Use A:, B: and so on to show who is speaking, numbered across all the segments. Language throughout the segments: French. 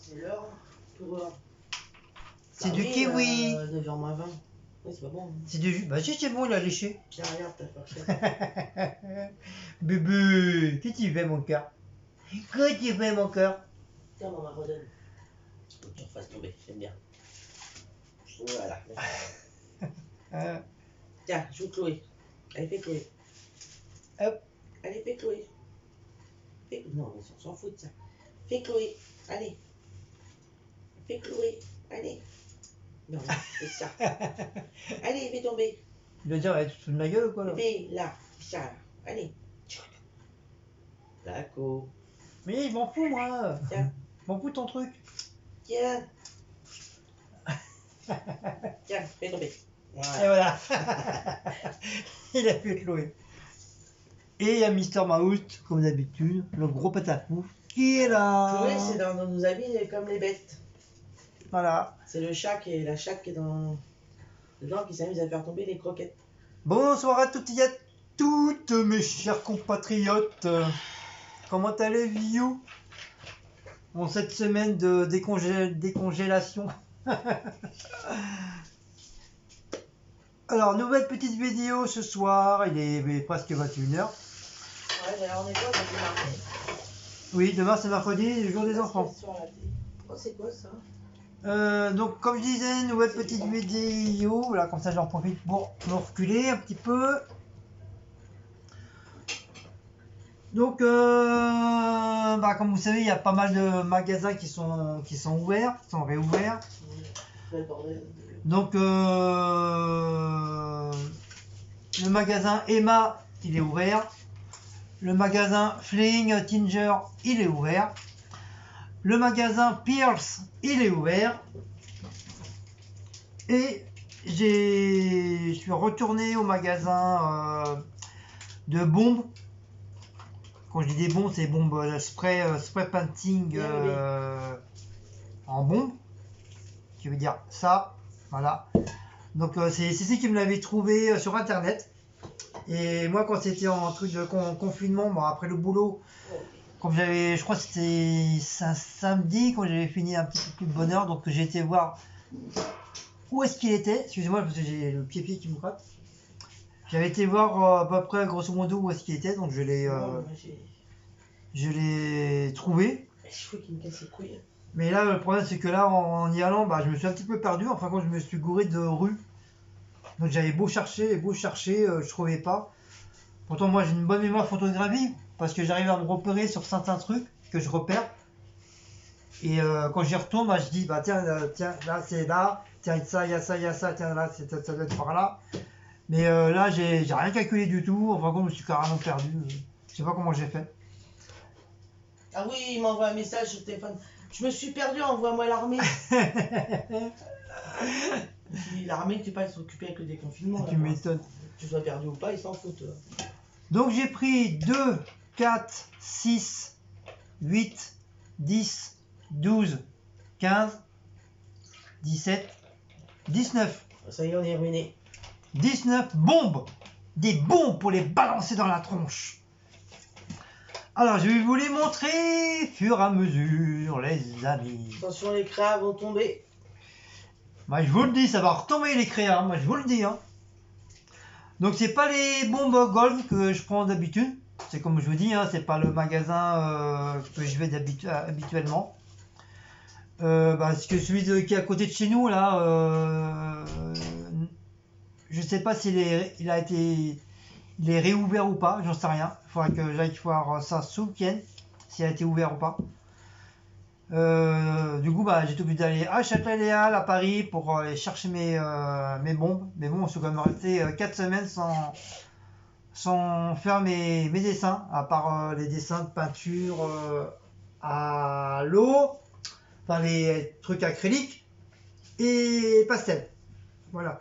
A: C'est l'heure pour...
B: C'est du kiwi.
A: 9h20. Ouais, c'est pas bon.
B: C'est du jus. Bah si, c'est bon, il a léché.
A: Tiens, regarde, t'as fait.
B: Bébé, qu'est-ce que tu fais, mon cœur? Qu'est-ce que tu fais, mon cœur?
A: Tiens, maman, redonne. Faut que tu refasses tomber, j'aime bien. Voilà. Tiens, joue Chloé. Allez, fais Chloé.
B: Hop.
A: Allez, fais Chloé. Fais... Non, on s'en fout de ça. Fais Chloé. Allez. Fais Chloé. Allez. Non, c'est ça. Allez, fais tomber.
B: Il doit dire, elle te fout de ma gueule ou quoi là?
A: Fais là, ça. Allez. D'accord.
B: Mais il m'en fout, moi.
A: Tiens.
B: M'en fout ton truc.
A: Tiens. Tiens, fais tomber.
B: Voilà. Et voilà. Il a fait Chloé. Et il y a Mister Mouse, comme d'habitude, le gros patafou, qui est là.
A: Chloé, c'est dans nos amis comme les bêtes.
B: Voilà.
A: C'est le chat qui est la chatte qui est dedans qui s'amuse à faire tomber les croquettes.
B: Bonsoir à toutes et à toutes, mes chers compatriotes. Comment allez-vous en cette semaine de décongélation? Alors, nouvelle petite vidéo ce soir, il est presque 21h.
A: Ouais, alors on est quoi aujourd'hui mardi?
B: Oui, demain c'est mercredi, le jour des enfants.
A: Oh, c'est quoi ça?
B: Donc comme je disais, nouvelle petite vidéo, voilà, comme ça j'en profite pour me reculer un petit peu. Donc comme vous savez, il y a pas mal de magasins qui sont ouverts, qui sont réouverts. Donc le magasin Emma, il est ouvert. Le magasin Fling Tinger, il est ouvert. Le magasin Pierce, il est ouvert. Et je suis retourné au magasin de bombes. Quand je dis des bombes, c'est bombes spray painting en bombe. Qui veut dire ça. Voilà. Donc c'est Cécile qui me l'avait trouvé sur internet. Et moi, quand c'était en truc de confinement, bon, après le boulot, comme je crois que c'était un samedi, quand j'avais fini un petit peu plus de bonheur, donc j'ai été voir où est-ce qu'il était. Excusez-moi parce que j'ai le pied qui me gratte. J'avais été voir à peu près grosso modo où est-ce qu'il était, donc je l'ai trouvé.
A: Je crois qu'il me casse les couilles.
B: Mais là, le problème c'est que là, en y allant, je me suis un petit peu perdu. Enfin, quand je me suis gouré de rue, donc j'avais beau chercher, je trouvais pas. Pourtant, moi j'ai une bonne mémoire photographique parce que j'arrive à me repérer sur certains trucs que je repère. Et quand j'y retourne, je dis tiens, là c'est là, tiens ça, il y a ça, tiens là, ça doit être par là. Mais là j'ai rien calculé du tout. Enfin, je me suis carrément perdu. Je sais pas comment j'ai fait.
A: Ah oui, il m'envoie un message sur le téléphone. Je me suis perdu, envoie-moi l'armée. L'armée, tu pas s'occuper avec le déconfinement.
B: Tu m'étonnes.
A: Que tu sois perdu ou pas, ils s'en foutent.
B: Donc j'ai pris 2, 4, 6, 8, 10, 12, 15, 17, 19.
A: Ça y est, on est ruiné.
B: 19 bombes. Des bombes pour les balancer dans la tronche. Alors, je vais vous les montrer fur et à mesure, les amis.
A: Attention, les créas vont tomber.
B: Moi, je vous le dis, ça va retomber les créas, moi je vous le dis. Hein. Donc, c'est pas les bombes gold que je prends d'habitude. C'est comme je vous dis, hein, c'est pas le magasin que je vais habituellement. Parce que celui qui est à côté de chez nous, là, je sais pas s'il il est réouvert ou pas, j'en sais rien. Il faudra que j'aille voir ça ce week-end, s'il a été ouvert ou pas. Du coup, j'étais obligé d'aller à Châtelet-Léal, à Paris, pour aller chercher mes bombes. Mais bon, je suis quand même resté 4 semaines sans faire mes dessins, à part les dessins de peinture à l'eau, enfin les trucs acryliques et pastel. Voilà.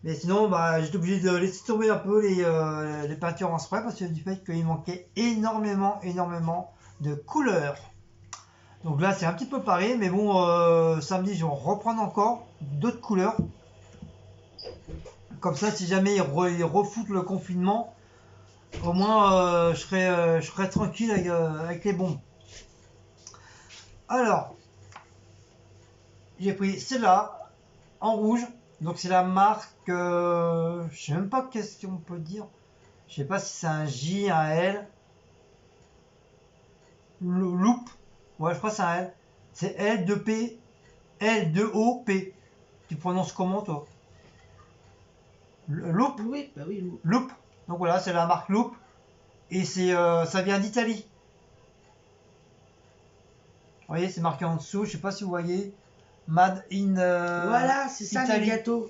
B: Mais sinon, j'étais obligé de laisser tomber un peu les peintures en spray parce que du fait qu'il manquait énormément de couleurs. Donc là, c'est un petit peu pareil, mais bon, samedi, je vais en reprendre encore d'autres couleurs. Comme ça, si jamais ils refoutent le confinement, au moins, je serai tranquille avec les bombes. Alors, j'ai pris celle-là en rouge. Donc c'est la marque, je sais même pas qu'est-ce qu'on peut dire. Je sais pas si c'est un J, un L. Loop. Ouais, je crois que c'est un L. C'est L2P, L2OP. Tu prononces comment toi? Loop.
A: Oui, bah oui,
B: Loop. Donc voilà, c'est la marque Loop. Et c'est, ça vient d'Italie. Vous voyez, c'est marqué en dessous. Je sais pas si vous voyez. Made in
A: voilà, c'est ça les
B: Italie.
A: gâteaux.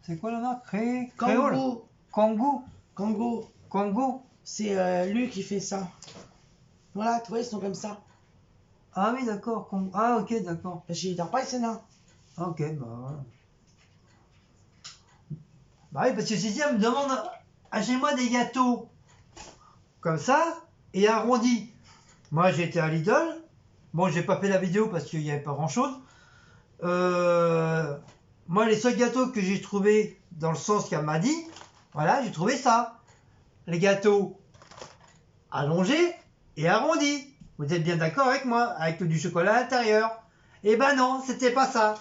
B: C'est quoi la marque? Créole.
A: Kangoo.
B: Kangoo.
A: Kangoo.
B: Kangoo.
A: C'est lui qui fait ça. Voilà, tu vois, ils sont comme ça.
B: Ah oui, d'accord. Ah ok, d'accord.
A: Parce qu'il dort pas, c'est nain.
B: Ok, bah voilà. Bah oui, parce que si elle me demande, achetez-moi des gâteaux comme ça et arrondis. Moi, j'ai été à Lidl. Bon, j'ai pas fait la vidéo parce qu'il n'y avait pas grand-chose. Moi, les seuls gâteaux que j'ai trouvé dans le sens qu'elle m'a dit, voilà, j'ai trouvé ça. Les gâteaux allongés et arrondis. Vous êtes bien d'accord avec moi, avec du chocolat à l'intérieur? Eh ben non, c'était pas ça.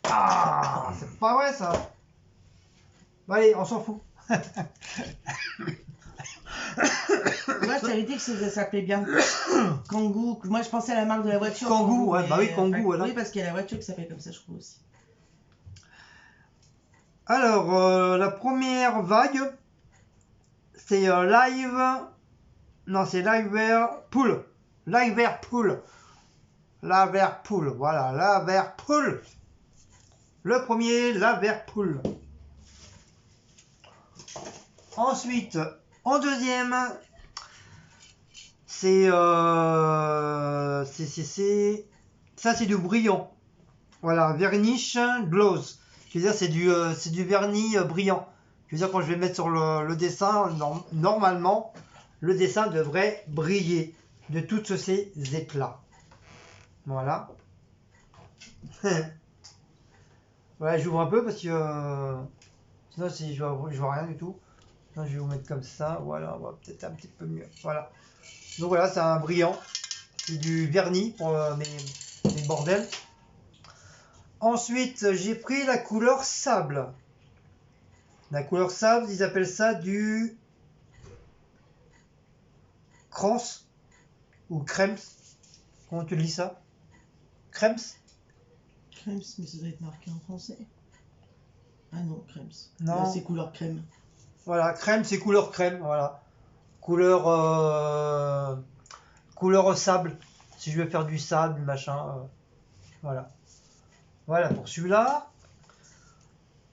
B: Ah, c'est pas vrai ça. Bon, allez, on s'en fout.
A: Moi, je t'avais dit que ça s'appelait bien Kangoo. Moi, je pensais à la marque de la voiture.
B: Kangoo, ouais, bah oui, Kangoo, voilà.
A: Oui, parce qu'il y a la voiture qui s'appelle comme ça, je crois aussi.
B: Alors, la première vague, c'est Live. Non, c'est Liverpool. Liverpool. Liverpool. Voilà, Liverpool. Le premier, Liverpool. Ensuite, en deuxième, c'est. Ça, c'est du brillant. Voilà, Vernish Gloss. Je veux dire, c'est du vernis brillant. Je veux dire, quand je vais mettre sur le dessin, normalement, le dessin devrait briller de tous ces éclats. Voilà. Voilà, j'ouvre un peu parce que sinon, si je vois rien du tout. Non, je vais vous mettre comme ça. Voilà, on va peut-être un petit peu mieux. Voilà. Donc voilà, c'est un brillant. C'est du vernis pour mes bordels. Ensuite, j'ai pris la couleur sable. La couleur sable, ils appellent ça du crans ou crème. Comment tu lis ça? Crème?
A: Crème, mais ça doit être marqué en français. Ah non, crème.
B: Non.
A: Là, c'est couleur crème.
B: Voilà, crème, c'est couleur crème. Voilà. Couleur, couleur sable. Si je veux faire du sable, du machin. Voilà. Voilà pour celui-là.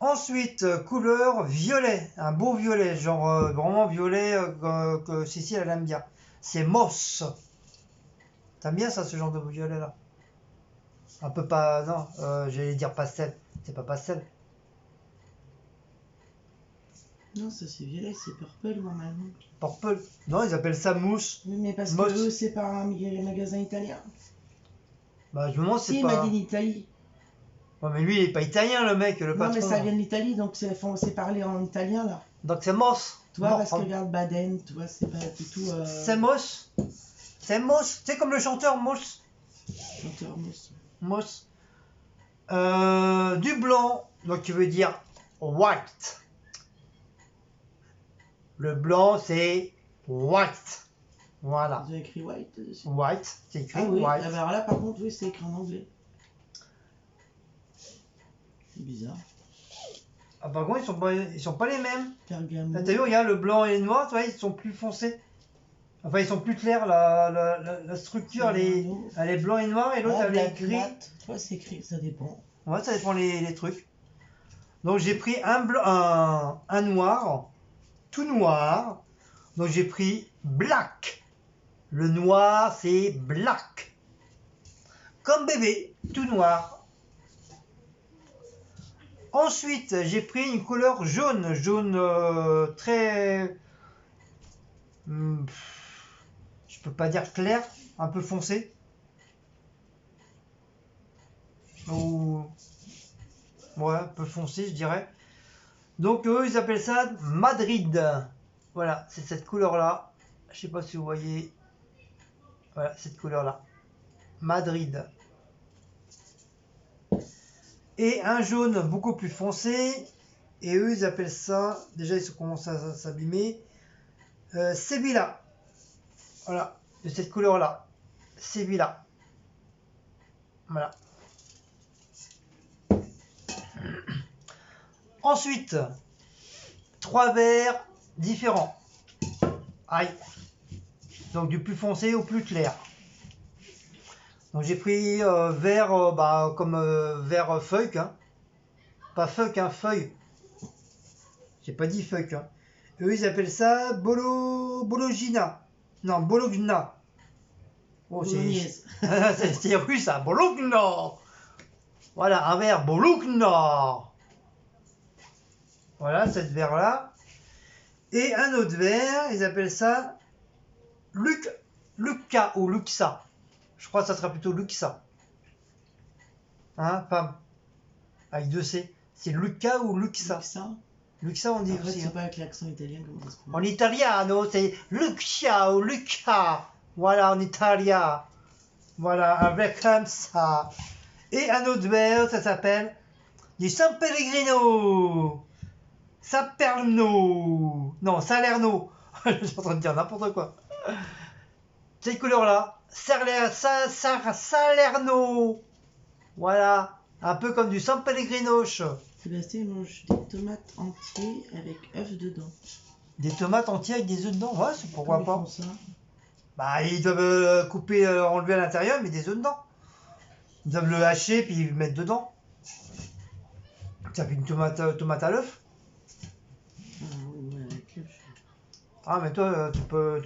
B: Ensuite, couleur violet. Un beau violet. Genre vraiment violet que Cécile elle aime bien. C'est Moss. T'aimes bien ça, ce genre de violet là? Un peu pas. Non, j'allais dire pastel. C'est pas pastel.
A: Non, ça c'est violet, c'est purple normalement.
B: Purple. Non, ils appellent ça mousse.
A: Oui, mais parce
B: Moss.
A: que eux, c'est pas un magasin italien.
B: Bah, je me demande,
A: Si,
B: c'est
A: il
B: pas.
A: m'a dit l'Italie.
B: Ouais, mais lui, il est pas italien, le mec, le
A: Non,
B: patron.
A: mais ça vient de l'Italie, donc c'est parlé en italien là.
B: Donc c'est Moss.
A: Tu vois, parce que regarde Baden, tu vois, c'est pas du tout.
B: C'est Moss. C'est Moss. C'est comme le chanteur Moss.
A: Chanteur Moss.
B: Moss. Du blanc, donc tu veux dire white. Le blanc, c'est white. Voilà.
A: Vous avez écrit white dessus.
B: White, c'est écrit
A: Ah oui,
B: white.
A: alors là par contre, oui, c'est écrit en anglais. C'est bizarre.
B: Ah, par contre, ils sont pas les mêmes.
A: Pergamon.
B: T'as vu, regarde, le blanc et le noir, tu vois, ils sont plus foncés. Enfin, ils sont plus clairs. La structure, elle est blanc et noir, et l'autre, elle est gris.
A: Tu vois, c'est écrit, ça dépend.
B: Ouais, ça dépend les trucs. Donc, j'ai pris un noir, tout noir. Donc, j'ai pris black. Le noir, c'est black. Comme bébé, tout noir. Ensuite, j'ai pris une couleur jaune. Jaune très... je peux pas dire clair, un peu foncé. Ou... ouais, un peu foncé, je dirais. Donc, eux, ils appellent ça Madrid. Voilà, c'est cette couleur-là. Je sais pas si vous voyez. Voilà, cette couleur-là. Madrid. Et un jaune beaucoup plus foncé. Et eux, ils appellent ça, déjà ils commencent à s'abîmer, Sevilla. Voilà, de cette couleur-là. Sevilla. Voilà. Ensuite, 3 verts différents. Aïe. Donc du plus foncé au plus clair. Donc j'ai pris vert comme vert feuille. Hein. Pas fuck, hein, feuille. J'ai pas dit fuck. Hein. Eux, ils appellent ça Bologna. Non, Bologna. Oh, c'est russe, ça. Bologna. Voilà, un verre Bologna. Voilà, cette verre-là. Et un autre verre, ils appellent ça Luca ou Luxa. Je crois que ça sera plutôt Luxa. Hein, Pam. Avec 2 C. C'est Luca ou Luxa.
A: Luxa.
B: Luxa, on dit
A: Après,
B: aussi.
A: c'est
B: Hein.
A: pas avec l'accent italien, comment ça se prononce?
B: En italiano, c'est Lucia ou Luca. Voilà, en italien. Voilà, avec comme ça. Et un autre verre, ça s'appelle du San Pellegrino. Saperno. Non, Salerno. Je suis en train de dire n'importe quoi. Cette couleur-là. Salerno. Voilà. Un peu comme du San Pellegrino.
A: Sébastien mange des tomates entières avec œufs dedans.
B: Des tomates entières avec des œufs dedans. Ouais, c'est pourquoi
A: Comment
B: pas.
A: ils font ça?
B: Bah, ils doivent couper, enlever à l'intérieur, mais des œufs dedans. Ils doivent le hacher puis le mettre dedans. Ça fait une tomate à l'œuf.
A: Ah oui, ouais, avec l'œuf.
B: Ah, mais toi, tu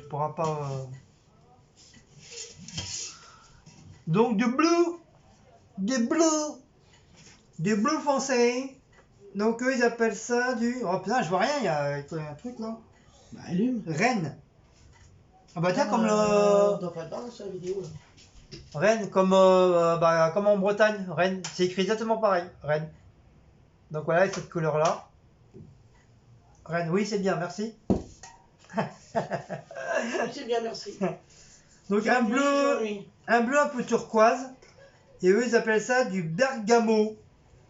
B: pourras pas. Donc, du bleu foncé. Donc, eux, ils appellent ça du. Oh putain, je vois rien, il y a un truc là.
A: Bah, allume.
B: Rennes. Ah, bah, tiens, comme
A: On
B: le.
A: doit pas le voir sur la vidéo là.
B: Rennes, comme en Bretagne. Rennes, c'est écrit exactement pareil. Rennes. Donc, voilà, cette couleur-là. Rennes, oui, c'est bien, merci.
A: C'est bien, merci.
B: Donc, un bleu un peu turquoise. Et eux, ils appellent ça du bergamo.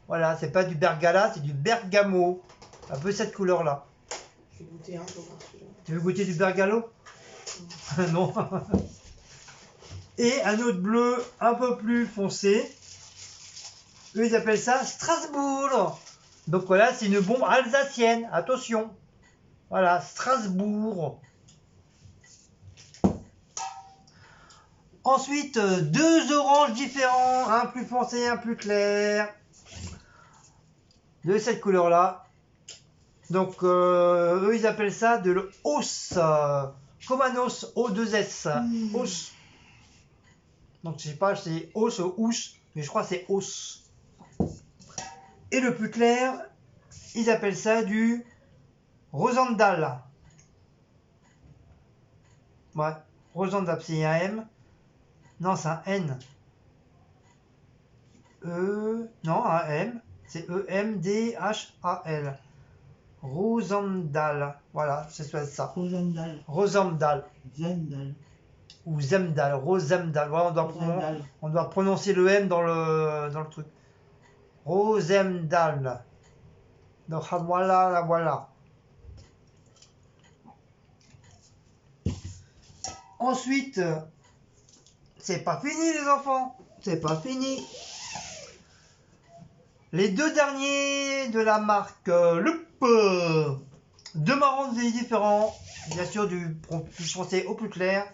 B: Voilà, c'est pas du bergala, c'est du bergamo. Un peu cette couleur-là.
A: Je vais goûter un peu voir celui-là.
B: Tu veux goûter du bergalo? Non. Et un autre bleu un peu plus foncé. Eux, ils appellent ça Strasbourg. Donc voilà, c'est une bombe alsacienne. Attention. Voilà, Strasbourg. Ensuite, 2 oranges différents, un plus foncé, un plus clair, de cette couleur-là. Donc, eux, ils appellent ça de l'os, comme un os, O2S, os. Donc, je sais pas, c'est os ou ous, mais je crois que c'est os. Et le plus clair, ils appellent ça du Rosendal. Ouais, Rosendal, c'est un M. Non, c'est un N. Non, un M. C'est E-M-D-H-A-L. Rosendal. Voilà, c'est ça.
A: Rosendal.
B: Rosendal.
A: Zendal.
B: Ou Zemdal. Rosemdal. Voilà, on doit prononcer le M dans le truc. Rosemdal. Donc voilà, voilà. Ensuite, c'est pas fini les enfants. C'est pas fini. Les 2 derniers de la marque Loop. 2 marrons différents. Bien sûr, du plus foncé au plus clair.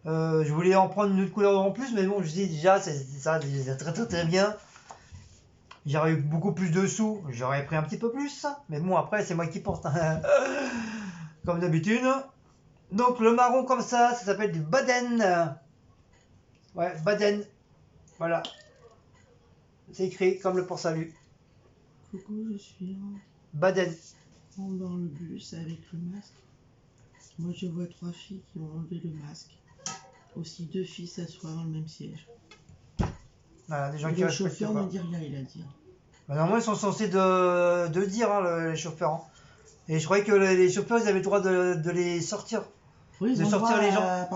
B: Je voulais en prendre une autre couleur en plus, mais bon, je dis déjà, c'est ça, c'est très bien. J'aurais eu beaucoup plus de sous, j'aurais pris un petit peu plus. Mais bon, après, c'est moi qui porte. Comme d'habitude. Donc, le marron comme ça s'appelle du Baden. Ouais, Baden. Voilà. C'est écrit comme le port-salut.
A: Coucou, je suis
B: Baden.
A: dans le bus avec le masque. Moi, je vois 3 filles qui ont enlevé le masque. Aussi 2 filles s'assoient dans le même siège.
B: Voilà, des gens
A: Et
B: qui
A: le
B: respectent
A: chauffeur
B: pas.
A: ne dit rien, il a dit.
B: Bah, normalement, ils sont censés de dire, hein, les chauffeurs. Hein. Et je croyais que les chauffeurs, ils avaient le droit de les sortir.
C: Oui, ils
B: de
C: ont
B: sortir
C: droit
B: les gens.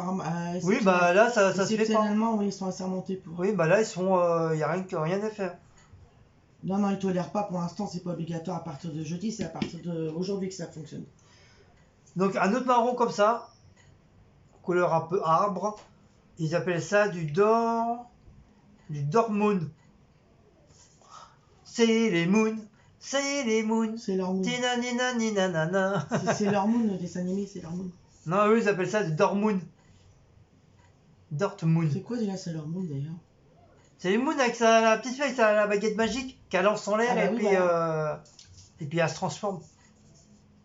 B: Oui, bah là, ça se fait pas.
C: Exceptionnellement, oui, ils sont assermentés pour.
B: Oui, bah là, ils sont, y a rien à faire.
C: Non, non, ils tolèrent pas pour l'instant, c'est pas obligatoire à partir de jeudi, c'est à partir d'aujourd'hui que ça fonctionne.
B: Donc un autre marron comme ça, couleur un peu arbre, ils appellent ça du dormoon. C'est les moons, c'est les moons.
C: C'est leur moon.
B: Tinanina.
C: C'est leur moon, le dessin animé, c'est leur moon.
B: Non, eux, ils appellent ça du dormoon. Dortmoon.
C: C'est quoi déjà, c'est leur moon d'ailleurs?
B: C'est les moons avec la petite fille avec la baguette magique qu'elle lance en l'air
C: Ah bah
B: et,
C: oui,
B: puis, et puis elle se transforme.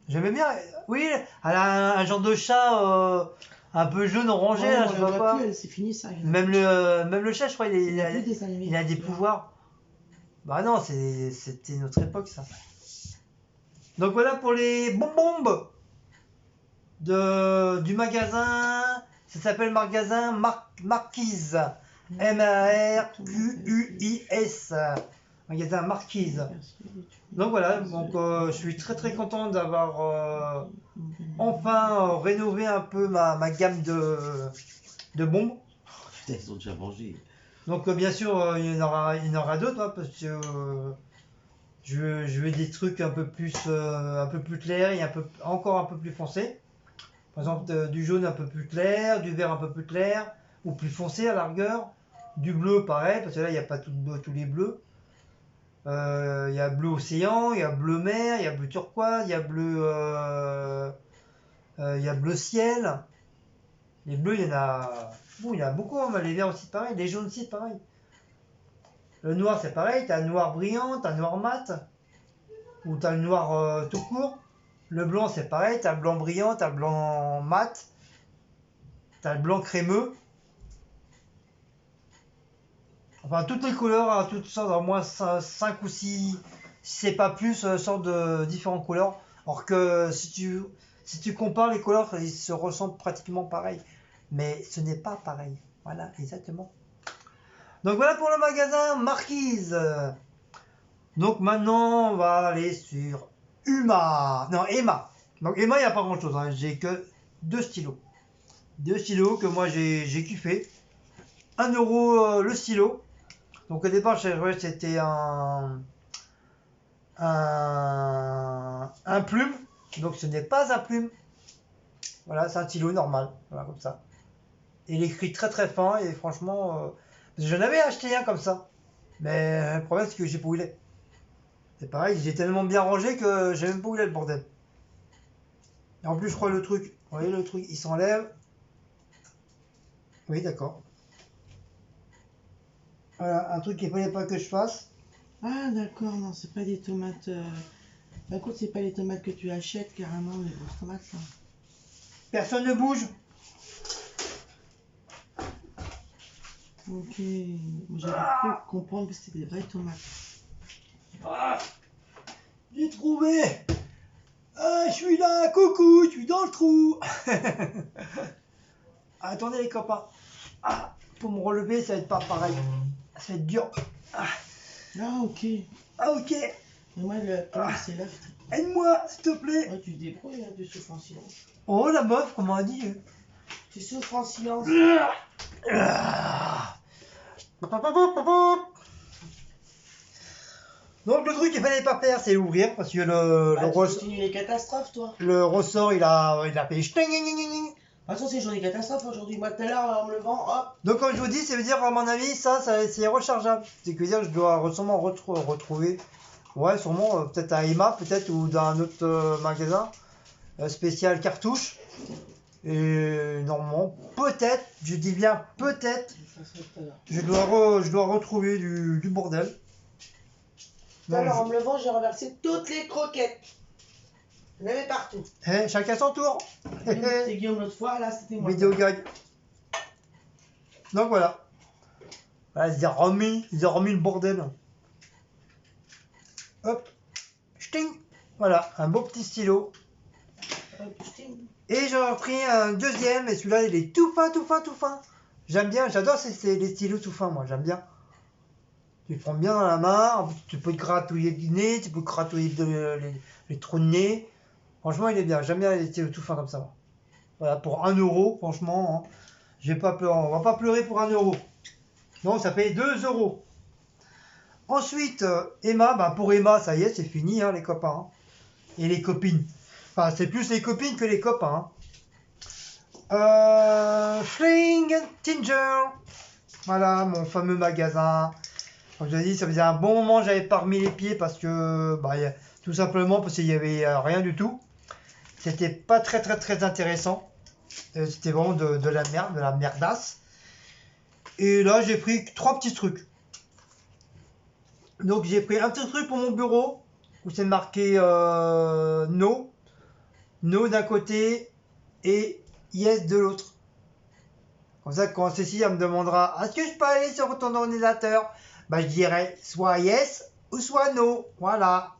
B: J'aimais bien. Oui, elle a un genre de chat un peu jaune orangé,
C: Ouais,
B: là,
C: on
B: je
C: la
B: sais
C: voit
B: pas.
C: plus, c'est fini ça.
B: Même le chat, je crois,
C: Il y a plus de dessins animés.
B: il a des pouvoirs. Bah non, c'était notre époque, ça. Donc voilà pour les bonbons du magasin. Ça s'appelle magasin Marquise. Marquis. Magasin Marquise. Donc voilà, donc je suis très content d'avoir enfin rénové un peu ma gamme de bombes.
A: Putain, ils ont déjà mangé.
B: Donc bien sûr, il y en aura d'autres, hein, parce que je veux des trucs un peu plus clairs et encore un peu plus foncés. Par exemple, du jaune un peu plus clair, du vert un peu plus clair, ou plus foncé à la rigueur. Du bleu, pareil, parce que là, il n'y a pas tous les bleus. Il y a bleu océan, il y a bleu mer, il y a bleu turquoise, il y a bleu ciel. Les bleus, il y en a beaucoup, hein, mais les verts aussi pareil, les jaunes aussi pareil. Le noir c'est pareil, t'as un noir brillant, t'as un noir mat, ou t'as le noir tout court. Le blanc c'est pareil, t'as le blanc brillant, t'as le blanc mat, t'as le blanc crémeux. Enfin toutes les couleurs, hein, toutes sortes, au moins 5 ou 6, si c'est pas plus, sortes de différentes couleurs. Alors que si tu compares les couleurs, ils se ressemblent pratiquement pareil. Mais ce n'est pas pareil. Voilà, exactement. Donc voilà pour le magasin Marquise. Donc maintenant, on va aller sur Emma. Donc Emma, il n'y a pas grand chose. Hein. J'ai que 2 stylos. 2 stylos que moi j'ai kiffé. 1 euro le stylo. Donc au départ, c'était un plume. Donc ce n'est pas un plume. Voilà, c'est un stylo normal. Voilà, comme ça. Et il écrit très fin. Et franchement, j'en avais acheté un comme ça. Mais le problème, c'est que j'ai pas où il est. C'est pareil, j'ai tellement bien rangé que j'ai même pas où il est le bordel. Et en plus, je crois le truc. Vous voyez le truc, il s'enlève. Oui, d'accord. Voilà, un truc qu'il fallait pas que je fasse.
C: Ah d'accord, non, c'est pas des tomates. Bah écoute, c'est pas les tomates que tu achètes carrément, les grosses tomates là.
B: Personne ne bouge.
C: Ok, j'avais cru comprendre que c'était des vraies tomates.
B: Ah, j'ai trouvé. Ah, je suis là, coucou, je suis dans le trou. Attendez les copains. Ah, pour me relever, ça va être pas pareil. Ça va être dur.
C: Ah ok.
B: Ah ok.
C: Et moi le problème c'est l'œuf.
B: Aide-moi, s'il te plaît.
C: Ouais, tu te débrouilles, hein, tu souffres en silence.
B: Oh la meuf, comment on dit.
C: Tu souffres en silence.
B: Donc le truc qu'il fallait pas faire, c'est ouvrir parce que le
C: Tu continues les catastrophes toi.
B: le ressort il a fait
C: De toute façon c'est journée catastrophe aujourd'hui. Moi tout à l'heure en me levant, hop.
B: Donc comme je vous dis, ça veut dire à mon avis ça c'est rechargeable. C'est que dire que je dois sûrement retrouver, ouais sûrement peut-être à Emma peut-être ou dans un autre magasin spécial cartouche. Et normalement peut-être, je dis bien peut-être, je dois retrouver du bordel.
C: Tout à l'heure en me levant, j'ai renversé toutes les croquettes. Il y en avait partout.
B: Chacun son tour.
C: C'était Guillaume l'autre fois, là c'était moi.
B: Vidéo gag. Donc voilà. Voilà, ils ont remis le bordel. Hop. Ch'ting. Voilà, un beau petit stylo. Et j'en ai pris un deuxième, et celui-là il est tout fin. J'aime bien, j'adore les stylos tout fins, moi, j'aime bien. Tu le prends bien dans la main, en plus, tu peux te gratouiller du nez, tu peux te gratouiller les trous de nez. Franchement, il est bien, j'aime bien les stylos tout fins comme ça. Moi. Voilà, pour 1 euro, franchement, hein, on va pas pleurer pour 1 euro. Donc ça fait 2 euros. Ensuite, Emma, bah pour Emma, ça y est, c'est fini, hein, les copains. Hein. Et les copines. Enfin, c'est plus les copines que les copains. Hein. Fling Tinger. Voilà, mon fameux magasin. Comme je l'ai dit, ça faisait un bon moment que j'avais pas remis les pieds parce que, bah, tout simplement parce qu'il y avait rien du tout. C'était pas très intéressant. C'était vraiment de la merde, de la merdasse. Et là, j'ai pris 3 petits trucs. Donc, j'ai pris un petit truc pour mon bureau où c'est marqué No. No d'un côté et Yes de l'autre. Comme ça, quand Cécile me demandera est-ce que je peux aller sur ton ordinateur, bah, je dirais soit Yes ou soit No. Voilà.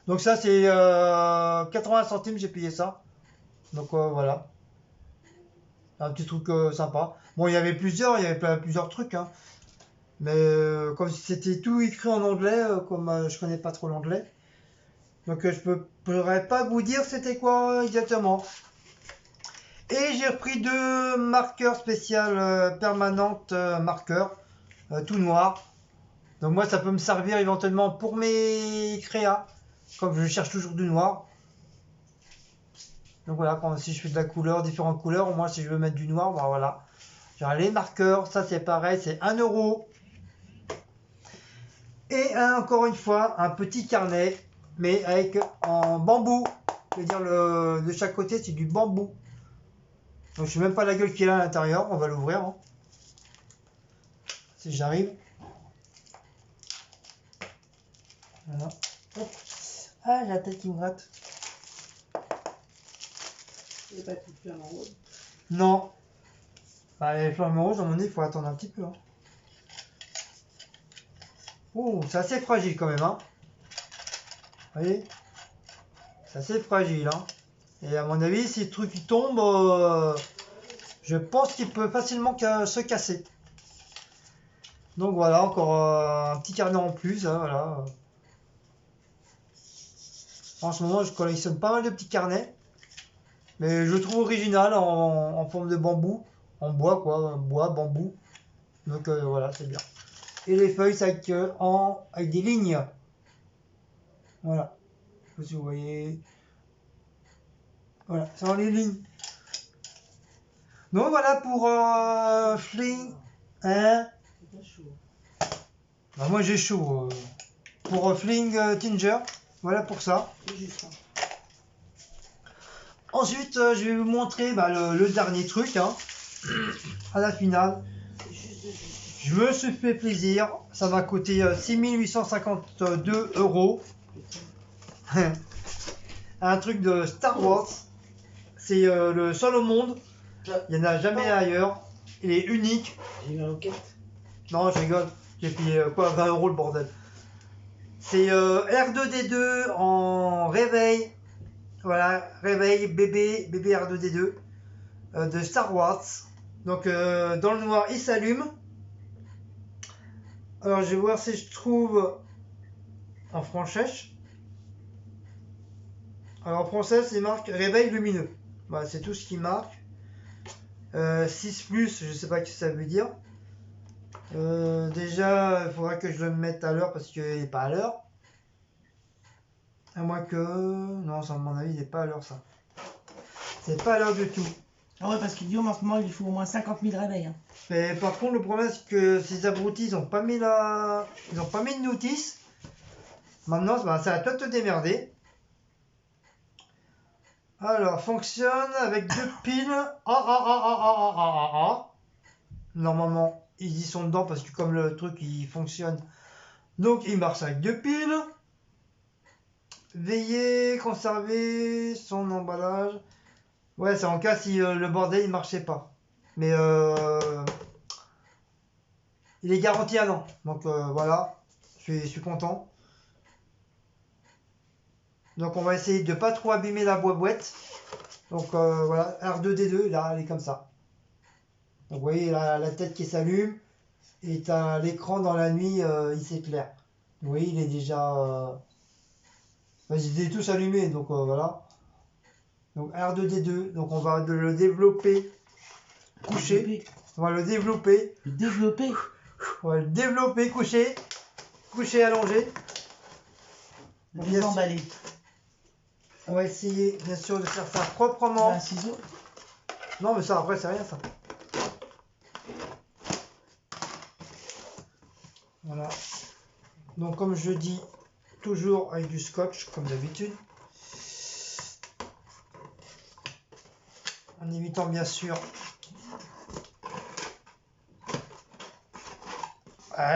B: Donc, ça, c'est 80 centimes, j'ai payé ça. Donc, voilà. Un petit truc sympa. Bon, il y avait plusieurs trucs, hein. Mais comme c'était tout écrit en anglais, comme je connais pas trop l'anglais, donc je ne pourrais pas vous dire c'était quoi exactement. Et j'ai repris 2 marqueurs spécial permanentes marqueurs, tout noir. Donc moi ça peut me servir éventuellement pour mes créas, comme je cherche toujours du noir. Donc voilà, si je fais de la couleur, différentes couleurs, au moins si je veux mettre du noir, bah voilà. Genre les marqueurs, ça c'est pareil, c'est 1 euro. Et encore une fois, un petit carnet, mais avec en bambou. C'est-à-dire de chaque côté, c'est du bambou. Donc je sais même pas la gueule qu'il a à l'intérieur. On va l'ouvrir. Hein. Si j'arrive. Voilà. Hop. Ah, j'ai la tête qui me gratte.
C: Il n'y a pas de petite flamme en rose.
B: Non. Bah, les flammes rouges, à mon avis, il faut attendre un petit peu. Hein. Oh, c'est assez fragile quand même. Hein. Vous voyez, c'est assez fragile. Hein. Et à mon avis, si le truc il tombe, je pense qu'il peut facilement se casser. Donc voilà, encore un petit carnet en plus. Hein, voilà. En ce moment, je collectionne pas mal de petits carnets. Mais je le trouve original en forme de bambou. En bois, quoi. Bois, bambou. Donc voilà, c'est bien. Et les feuilles, c'est avec des lignes. Voilà. Je sais pas si vous voyez. Voilà, c'est dans les lignes. Donc voilà pour Fling. Hein?
C: C'est pas chaud.
B: Bah, moi j'ai chaud. Pour Fling Tinger. Voilà pour ça.
C: C'est juste. Hein.
B: Ensuite, je vais vous montrer bah, le dernier truc. Hein, à la finale.
C: C'est juste de jus.
B: Je me suis fait plaisir. Ça m'a coûté 6852 euros. Un truc de Star Wars. C'est le seul au monde. Il n'y en a jamais ailleurs. Il est unique.
A: J'ai eu un loquette.
B: Non, je rigole. J'ai payé 20 euros le bordel. C'est R2D2 en réveil. Voilà, réveil bébé R2D2 de Star Wars. Donc dans le noir, il s'allume. Alors je vais voir si je trouve en français. Alors en français, c'est marque réveil lumineux. Voilà, c'est tout ce qui marque. 6 plus, je sais pas ce que ça veut dire. Déjà, il faudra que je le mette à l'heure parce qu'il n'est pas à l'heure. À moins que... Non, ça, à mon avis, il n'est pas à l'heure, ça. C'est pas à l'heure du tout.
C: Ah ouais, parce qu'il dit en ce moment, il faut au moins 50 000 réveils. Hein.
B: Mais par contre, le problème, c'est que ces abrutis, ils n'ont pas mis de notice. Maintenant, bah, c'est à toi de te démerder. Alors, fonctionne avec 2 piles. Normalement, ils y sont dedans parce que comme le truc, il fonctionne. Donc, il marche avec 2 piles. Veillez, conserver son emballage. Ouais, c'est en cas si le bordel il marchait pas. Mais il est garanti un an. Donc voilà, je suis content. Donc on va essayer de pas trop abîmer la boîte. Donc voilà, R2D2, là, elle est comme ça. Donc vous voyez la tête qui s'allume. Et t'as l'écran dans la nuit, il s'éclaire. Vous voyez, il est déjà... ils étaient tous allumés, donc voilà. Donc R2D2, donc on va le développer couché. On va le développer.
C: Le développer.
B: On va le développer couché. Couché allongé.
C: Le
B: Bien sûr.
C: désemballer.
B: On va essayer bien sûr de faire ça proprement.
C: Un ciseau.
B: Non mais ça après c'est rien ça. Voilà. Donc comme je dis, toujours avec du scotch comme d'habitude. En évitant bien sûr.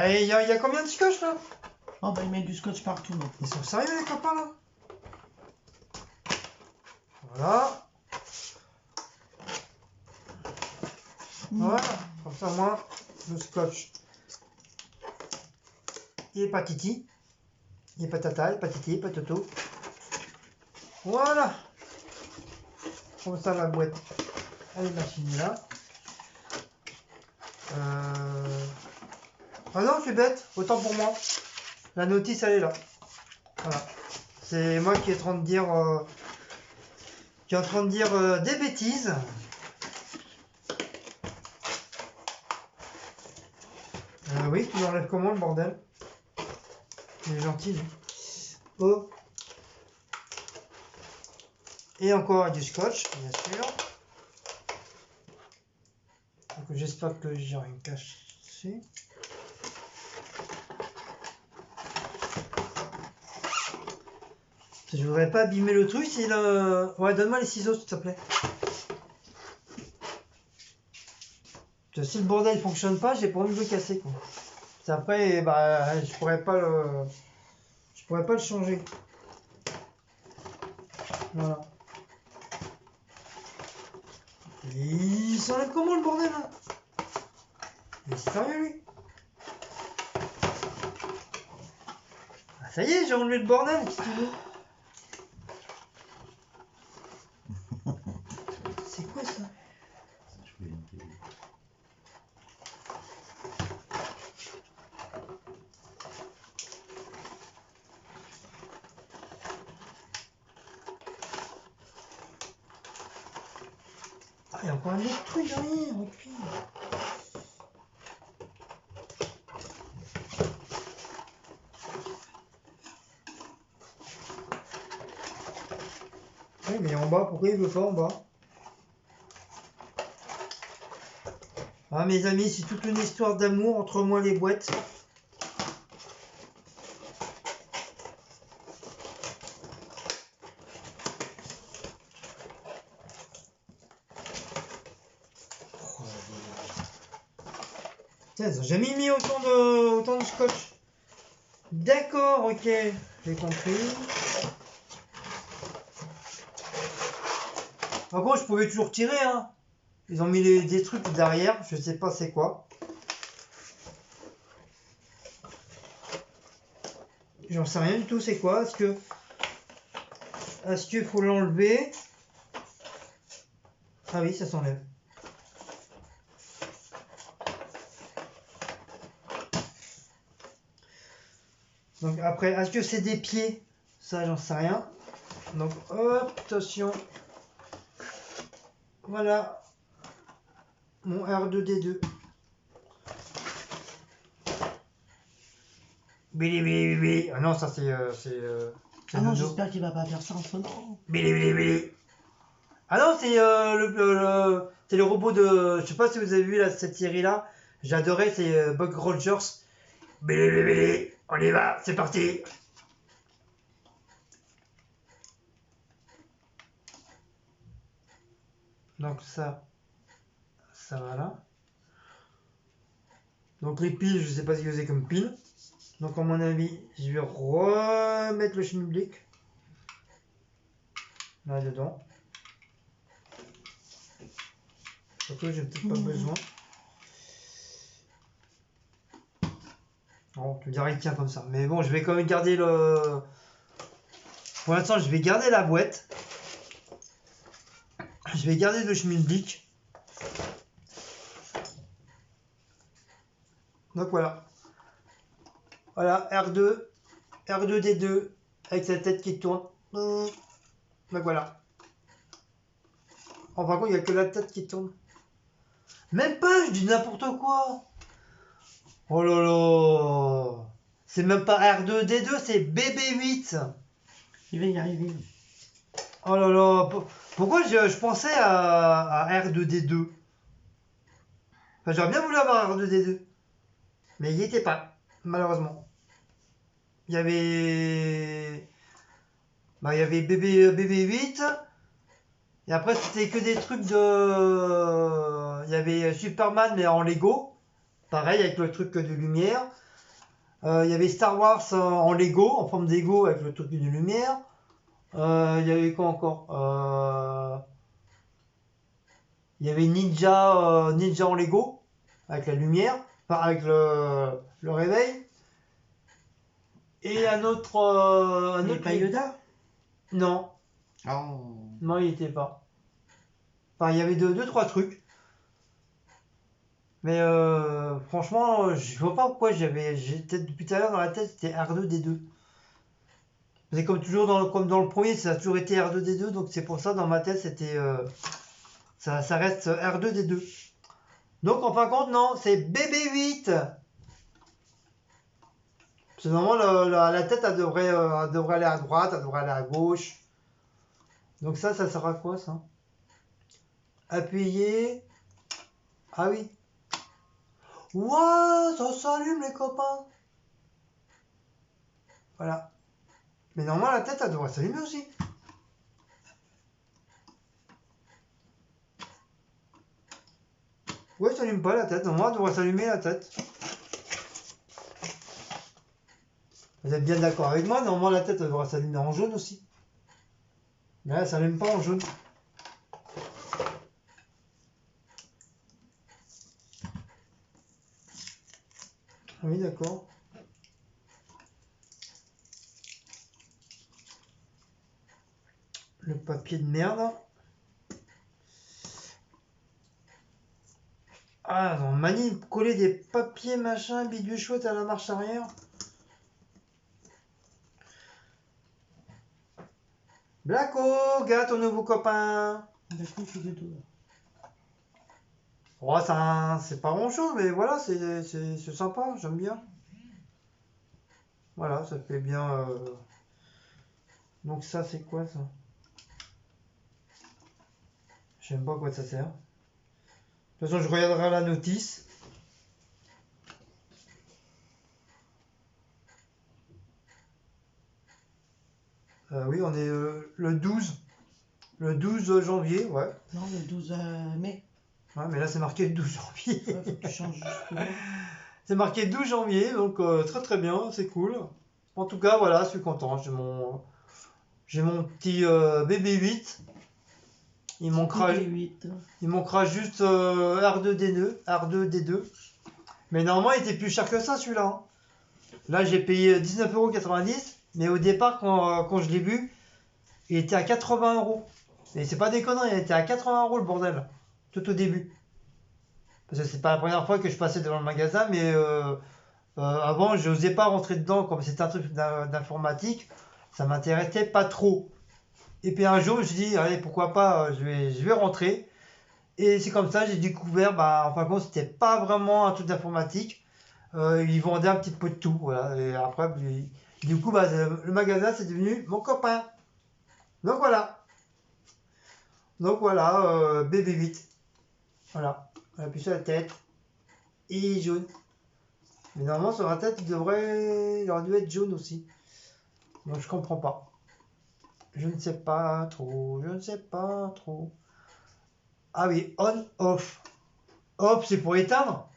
B: Il y a combien de scotch là?
C: Oh bah ils mettent du scotch partout maintenant.
B: Ils sont sérieux les copains là? Voilà. Voilà. Comme ça moi, le scotch. Il est pas titi. Il est pas tata, il est pas titi, il est pas toto. Voilà. Comme ça la boîte. Elle est machinée là. Ah non, je suis bête, autant pour moi. La notice, elle est là. Voilà. C'est moi qui est en train de dire, des bêtises. Oui, tu l'enlèves comment le bordel? Il est gentil, lui. Oh. Et encore du scotch, bien sûr. Donc j'espère que j'ai rien caché. Je voudrais pas abîmer le truc, c'est le... Ouais, donne-moi les ciseaux, s'il te plaît. Si le bordel fonctionne pas, j'ai pas envie de le casser, quoi. C'est après, bah, je pourrais pas le changer. Voilà. Il s'enlève comment le bordel là? Mais c'est sérieux lui? Ah, ça y est, j'ai enlevé le bordel, qu'est-ce que tu veux? C'est quoi ça? Ah, il y a encore un autre truc derrière, ok. Oui, mais en bas, pourquoi il veut pas en bas? Ah, mes amis, c'est toute une histoire d'amour entre moi et les boîtes. Putain, ils ont jamais mis autant de scotch. D'accord, ok, j'ai compris. Par contre, je pouvais toujours tirer, hein. Ils ont mis des trucs derrière, je sais pas c'est quoi. J'en sais rien du tout, c'est quoi? Est-ce qu'il faut l'enlever? Ah oui, ça s'enlève. Donc après, est-ce que c'est des pieds? Ça, j'en sais rien. Donc hop, attention. Voilà. Mon R2D2. Bili bili bili. Ah non, ça c'est
C: Ah non, j'espère qu'il va pas faire ça en prenant.
B: Bili bili bili. Ah non, c'est c'est le robot de... Je sais pas si vous avez vu là, cette série-là. J'adorais, c'est Buck Rogers. Bili bili bili. On y va, c'est parti. Donc ça va là. Donc les piles, je sais pas ce que c'est comme piles. Donc à mon avis, je vais remettre le schmilblick là dedans. Surtout j'ai peut-être pas besoin. Non, tu me diras il tient comme ça. Mais bon, je vais quand même garder le... Pour l'instant, je vais garder la boîte. Je vais garder le schmilblick. Donc voilà. Voilà, R2, R2D2, avec sa tête qui tourne. Donc voilà. Oh, par contre, il n'y a que la tête qui tourne. Même pas, je dis n'importe quoi. Oh là là. C'est même pas R2D2, c'est BB8.
C: Il va y arriver.
B: Oh là là. Pourquoi je pensais à R2D2? Enfin, j'aurais bien voulu avoir R2D2. Mais il n'y était pas, malheureusement. Il y avait. Bah, il y avait BB8. Et après, c'était que des trucs de. Il y avait Superman, mais en Lego. Pareil, avec le truc de lumière. Il y avait Star Wars en Lego, en forme d'Ego, avec le truc de lumière. Il y avait quoi encore? Il y avait Ninja en Lego, avec la lumière. Enfin, avec le réveil. Et un autre.
C: Il n'est pas Yoda?
B: Non,
C: Oh.
B: non, il était pas. Enfin, il y avait deux, trois trucs. Mais franchement, je vois pas pourquoi j'étais depuis tout à l'heure dans la tête, c'était R2D2. C'est comme toujours, comme dans le premier, ça a toujours été R2D2, donc c'est pour ça, dans ma tête, c'était. Ça reste R2D2. Donc, en fin de compte, non, c'est BB8. Parce que normalement, la tête, elle devrait aller à droite, elle devrait aller à gauche. Donc, ça sert à quoi, ça? Appuyer. Ah oui. Ouah, ça s'allume, les copains. Voilà. Mais normalement, la tête, elle devrait s'allumer aussi. Ouais, ça s'allume pas la tête. Normalement, elle devrait s'allumer la tête. Vous êtes bien d'accord avec moi? Normalement, la tête, elle devrait s'allumer en jaune aussi. Mais là, elle s'allume pas en jaune. Ah oui, d'accord. Le papier de merde. Ah, on manie coller des papiers machin bidule chouette à la marche arrière. Blacko, gars, ton nouveau copain.
C: D'accord, il fait de dos.
B: Oh, c'est pas grand chose, mais voilà, c'est sympa, j'aime bien. Voilà, ça fait bien. Donc, ça, c'est quoi ça? Je sais pas à quoi ça sert. De toute façon, je regarderai la notice. Oui, on est le 12. Le 12 janvier, ouais.
C: Non, le 12 mai.
B: Ouais, mais là, c'est marqué le 12 janvier.
C: Ouais, faut que tu changes juste là.
B: C'est marqué 12 janvier, donc très très bien, c'est cool. En tout cas, voilà, je suis content. J'ai mon petit BB8. Il manquera juste R2D2. Mais normalement, il était plus cher que ça, celui-là, hein. Là, j'ai payé 19,90 €. Mais au départ, quand je l'ai vu, il était à 80 €. Et c'est pas des conneries, il était à 80 € le bordel. Tout au début. Parce que c'est pas la première fois que je passais devant le magasin, mais avant, je n'osais pas rentrer dedans, comme c'était un truc d'informatique, ça m'intéressait pas trop. Et puis un jour, je me suis dit, allez, pourquoi pas, je vais rentrer. Et c'est comme ça, j'ai découvert, bah, en fin de compte, c'était pas vraiment un truc d'informatique. Ils vendaient un petit peu de tout, voilà. Et après, du coup, bah, le magasin, c'est devenu mon copain. Donc voilà. BB8. Voilà. On appuie sur la tête. Et il est jaune. Mais normalement, sur la tête, il aurait dû être jaune aussi. Donc je comprends pas. Je ne sais pas trop. Ah oui, on, off. Off, c'est pour éteindre.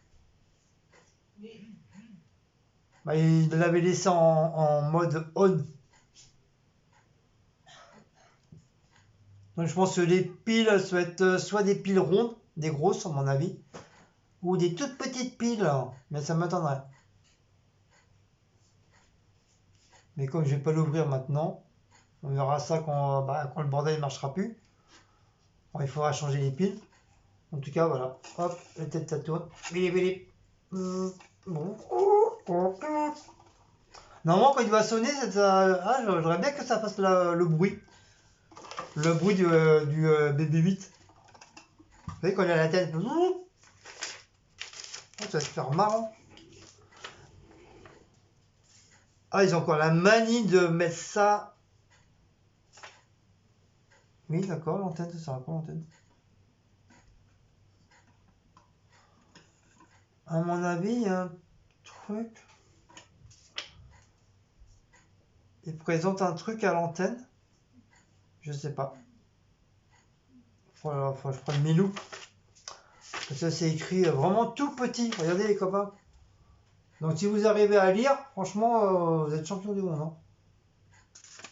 B: Bah, il l'avait laissé en mode on. Donc je pense que les piles doivent être soit des piles rondes, des grosses à mon avis, ou des toutes petites piles, mais ça m'attendrait. Mais comme je vais pas l'ouvrir maintenant, on verra ça quand le bordel ne marchera plus. Bon, il faudra changer les piles. En tout cas, voilà. Hop, la tête ça tourne. Bili bili. Bon. Normalement, quand il doit sonner, j'aurais bien que ça fasse le bruit. Le bruit du BB8. voyez, quand il a la tête, oh, ça va se faire marrant. Ah, ils ont encore la manie de mettre ça. Oui, d'accord, l'antenne, ça sert à quoi l'antenne? À mon avis, il y a un truc. Il présente un truc à l'antenne. Je sais pas. Faut que je prenne mes loups. Parce que c'est écrit vraiment tout petit. Regardez les copains. Donc si vous arrivez à lire, franchement, vous êtes champion du monde. Hein.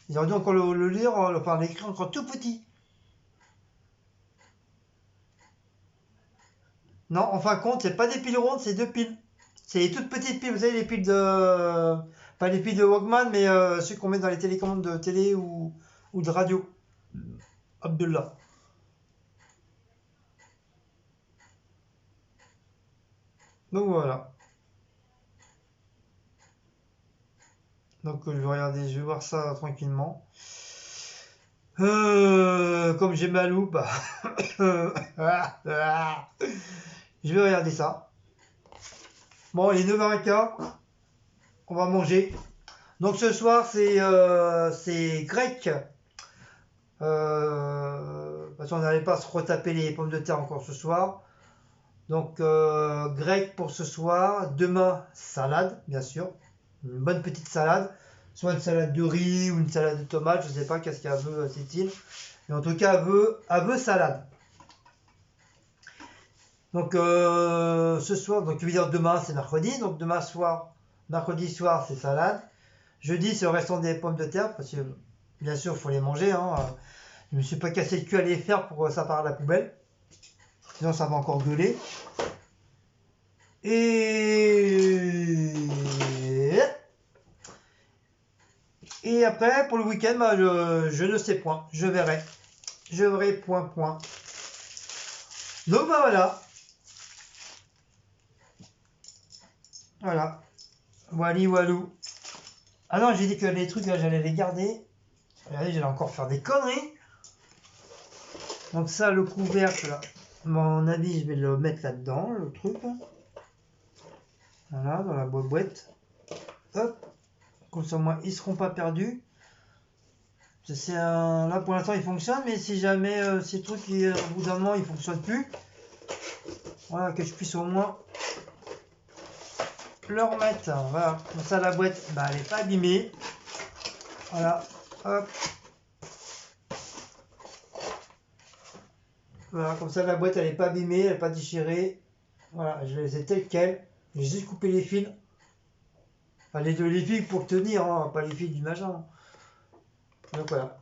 B: Ils auraient dû encore le lire, enfin l'écrire encore tout petit. Non, en fin de compte, c'est pas des piles rondes, c'est 2 piles. C'est les toutes petites piles, vous savez, les piles de... Pas les piles de Walkman, mais ceux qu'on met dans les télécommandes de télé ou de radio. Abdullah. Donc voilà. Donc je vais regarder, je vais voir ça tranquillement. Comme j'ai ma loupe, bah, je vais regarder ça. Bon, il est 9h15, on va manger. Donc ce soir, c'est grec. Parce qu'on n'allait pas se retaper les pommes de terre encore ce soir. Donc grec pour ce soir. Demain, salade, bien sûr. Une bonne petite salade. Soit une salade de riz ou une salade de tomates, je sais pas qu'est-ce qu'il y a c'est-il. Mais en tout cas, aveu salade. Donc ce soir, donc je veux dire demain c'est mercredi, donc demain soir, mercredi soir c'est salade. Jeudi c'est le restant des pommes de terre, parce que bien sûr il faut les manger. Hein. Je me suis pas cassé le cul à les faire pour que ça parte à la poubelle. Sinon ça va encore gueuler. Et après, pour le week-end, bah, je ne sais point. Je verrai. Je verrai point. Donc bah voilà. Voilà. Wally walou. Ah non, j'ai dit que les trucs là, j'allais les garder. Regardez, j'allais encore faire des conneries. Donc ça, le couvercle, là, à mon avis, je vais le mettre là-dedans, le truc. Voilà, dans la boîte. Hop. Comme ça, moi, ils seront pas perdus. Là, pour l'instant, il fonctionne, mais si jamais ces trucs, au bout d'un moment, ils fonctionnent plus, voilà, que je puisse au moins le remettre. Voilà, comme ça, la boîte, bah, elle n'est pas abîmée. Voilà, hop. Voilà, comme ça, la boîte, elle n'est pas abîmée, elle n'est pas déchirée. Voilà, je les ai telles quelles. J'ai juste coupé les fils. Enfin, les fils pour tenir, hein, pas les fils du machin. Donc voilà.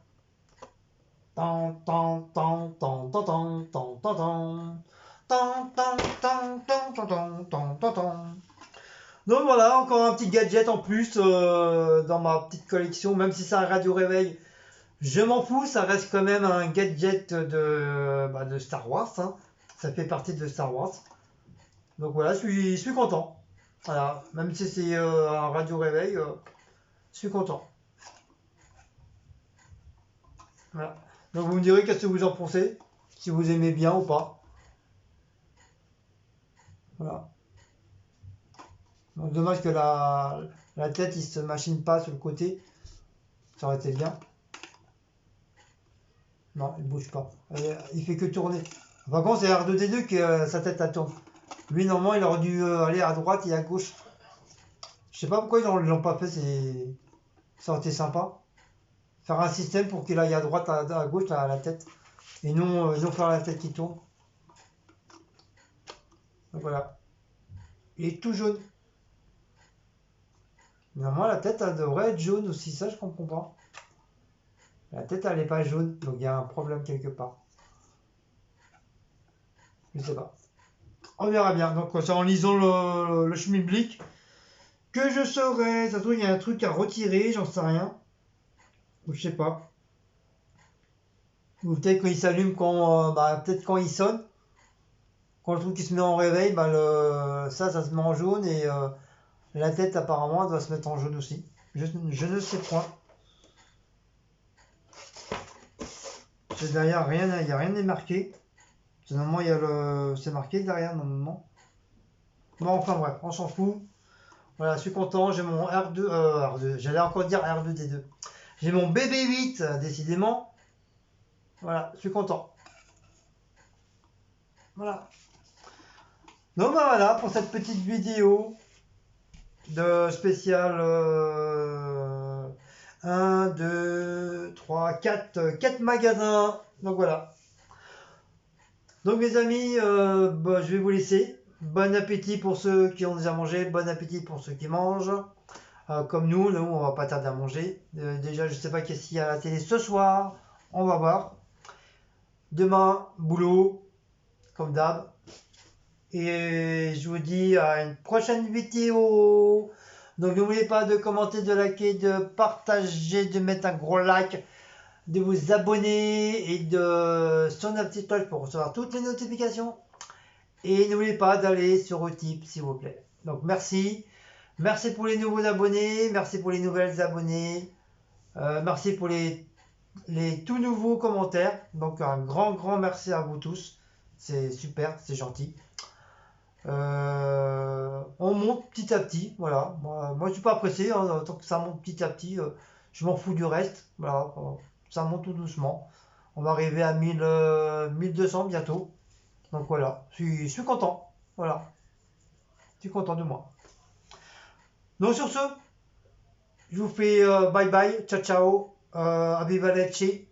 B: Donc voilà, encore un petit gadget en plus dans ma petite collection, même si c'est un radio réveil, je m'en fous, ça reste quand même un gadget de Star Wars, hein. Ça fait partie de Star Wars. Donc voilà, je suis content. Voilà, même si c'est un radio réveil, je suis content. Voilà. Donc vous me direz qu'est-ce que vous en pensez, si vous aimez bien ou pas. Voilà. Donc dommage que la tête il se machine pas sur le côté. Ça aurait été bien. Non, il bouge pas. Il fait que tourner. Par contre, c'est R2D2 que sa tête elle tourne. Lui, normalement, il aurait dû aller à droite et à gauche. Je sais pas pourquoi ils l'ont pas fait. Ça aurait été sympa. Faire un système pour qu'il aille à droite, à gauche, à la tête. Et non, ils ont fait la tête qui tourne. Donc voilà. Il est tout jaune. Normalement, la tête, elle devrait être jaune aussi. Ça, je comprends pas. La tête, elle n'est pas jaune. Donc, il y a un problème quelque part. Je sais pas. On verra bien. Donc, c'est en lisant le schmilblick que je saurai. Ça se trouve, il y a un truc à retirer. J'en sais rien. Ou je sais pas. Ou peut-être quand il s'allume, peut-être quand il sonne. Quand le truc il se met en réveil, ça se met en jaune. Et la tête, apparemment, elle doit se mettre en jaune aussi. Je ne sais point. Derrière, il n'y a rien n'est marqué. Normalement, il y a c'est marqué derrière, normalement. Bon, enfin bref, on s'en fout. Voilà, je suis content, j'ai mon R2, j'allais encore dire R2D2. J'ai mon BB8, décidément. Voilà, je suis content. Voilà. Donc bah, voilà pour cette petite vidéo de spécial 1, 2, 3, 4 magasins. Donc voilà. Donc mes amis, bah, je vais vous laisser. Bon appétit pour ceux qui ont déjà mangé, bon appétit pour ceux qui mangent. Comme nous, on va pas tarder à manger. Déjà, je sais pas qu'est-ce qu'il y a à la télé ce soir. On va voir. Demain, boulot, comme d'hab. Et je vous dis à une prochaine vidéo. Donc n'oubliez pas de commenter, de liker, de partager, de mettre un gros like, de vous abonner et de sonner la petite cloche pour recevoir toutes les notifications. Et n'oubliez pas d'aller sur Utip, s'il vous plaît. Donc merci. Merci pour les nouveaux abonnés. Merci pour les nouvelles abonnés. Merci pour les tout nouveaux commentaires. Donc un grand merci à vous tous. C'est super, c'est gentil. On monte petit à petit, voilà. Moi je suis pas pressé, hein, tant que ça monte petit à petit, je m'en fous du reste. Voilà, ça monte tout doucement. On va arriver à 1000, 1200 bientôt. Donc voilà, je suis content. Voilà, je suis content de moi. Donc sur ce, je vous fais bye bye, ciao ciao, arrivederci,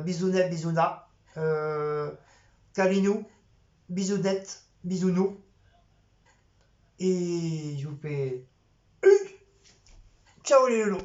B: bisounet, bisouna, calinou, bisounette, bisounou. Et je vous fais ciao les loulous.